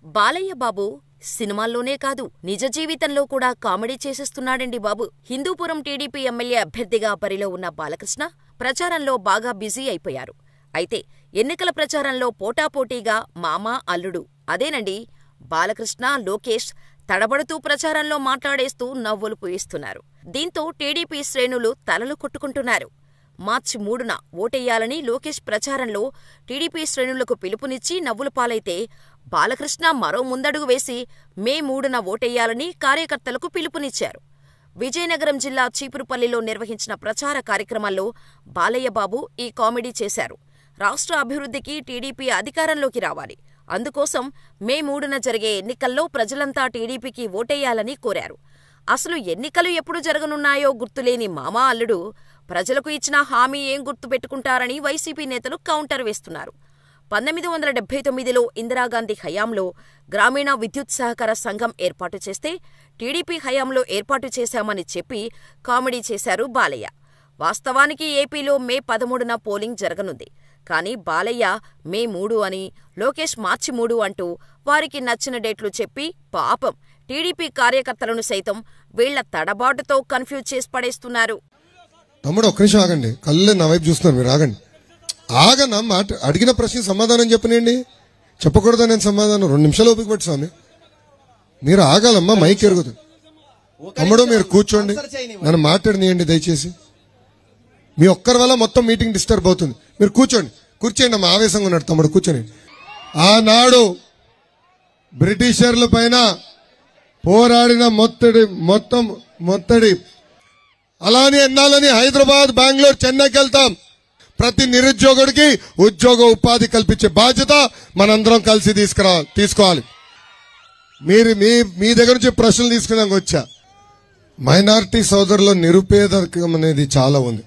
బాలయ్య బాబు సినిమాల్లోనే కాదు నిజ జీవితంలో కూడా కామెడీ చేసేస్తున్నాడండి బాబు. హిందూపురం టీడీపీ ఎమ్మెల్యే అభ్యర్థిగా బరిలో ఉన్న బాలకృష్ణ ప్రచారంలో బాగా బిజీ అయిపోయారు. అయితే ఎన్నికల ప్రచారంలో పోటాపోటీగా మామ అల్లుడు అదేనండి బాలకృష్ణ, లోకేష్ తడబడుతూ ప్రచారంలో మాట్లాడేస్తూ నవ్వులు పూయిస్తున్నారు. దీంతో టీడీపీ శ్రేణులు తలలు కొట్టుకుంటున్నారు. మార్చి 3న ఓటెయ్యాలని లోకేష్ ప్రచారంలో టీడీపీ శ్రేణులకు పిలుపునిచ్చి నవ్వుల పాలైతే బాలకృష్ణ మరో ముందడుగు వేసి మే 3న ఓటెయ్యాలని కార్యకర్తలకు పిలుపునిచ్చారు. విజయనగరం జిల్లా చీపురుపల్లిలో నిర్వహించిన ప్రచార కార్యక్రమంలో బాలయ్యబాబు ఈ కామెడీ చేశారు. రాష్ట్ర అభివృద్ధికి టీడీపీ అధికారంలోకి రావాలి, అందుకోసం మే 3న జరిగే ఎన్నికల్లో ప్రజలంతా టీడీపీకి ఓటెయ్యాలని కోరారు. అసలు ఎన్నికలు ఎప్పుడు జరగనున్నాయో గుర్తులేని మామా అల్లుడు ప్రజలకు ఇచ్చిన హామీ ఏం గుర్తుపెట్టుకుంటారని వైసీపీ నేతలు కౌంటర్ వేస్తున్నారు. 1979లో ఇందిరాగాంధీ హయాంలో గ్రామీణ విద్యుత్ సహకార సంఘం ఏర్పాటు చేస్తే టీడీపీ హయాంలో ఏర్పాటు చేశామని చెప్పి కామెడీ చేశారు బాలయ్య. వాస్తవానికి ఏపీలో మే 13న పోలింగ్ జరగనుంది. కానీ బాలయ్య మే 3 అని, లోకేష్ మార్చి 3 అంటూ వారికి నచ్చిన డేట్లు చెప్పి పాపం టీడీపీ కార్యకర్తలను సైతం వీళ్ల తడబాటుతో కన్ఫ్యూజ్ చేసి పడేస్తున్నారు. తమ్ముడు ఒక్క నిమిషం ఆగండి, కళ్ళు నా వైపు చూస్తున్నారు, మీరు ఆగండి. ఆగన్నా మాట అడిగిన ప్రశ్న సమాధానం చెప్పనండి. చెప్పకూడదు నేను సమాధానం 2 నిమిషాలు ఓపిక పట్టు స్వామి, మీరు ఆగాలమ్మా, మైక్ ఎరుగుతుంది. తమ్ముడు మీరు కూర్చోండి, నన్ను మాట్లాడినియండి దయచేసి. మీ ఒక్కరి వల్ల మొత్తం మీటింగ్ డిస్టర్బ్ అవుతుంది. మీరు కూర్చోండి, కూర్చోండి అమ్మా, ఆవేశంగా ఉన్నాడు తమ్ముడు, కూర్చోండి. ఆనాడు బ్రిటిషర్ల పైన పోరాడిన మొత్తడి అలానే ఎన్నాలని హైదరాబాద్, బెంగళూరు, చెన్నైకి వెళ్తాం. ప్రతి నిరుద్యోగుడికి ఉద్యోగ ఉపాధి కల్పించే బాధ్యత మనందరం కలిసి తీసుకోవాలి. మీ దగ్గర నుంచి ప్రశ్నలు తీసుకున్నాక వచ్చా. మైనారిటీ సోదరుల నిరుపేదకం అనేది చాలా ఉంది.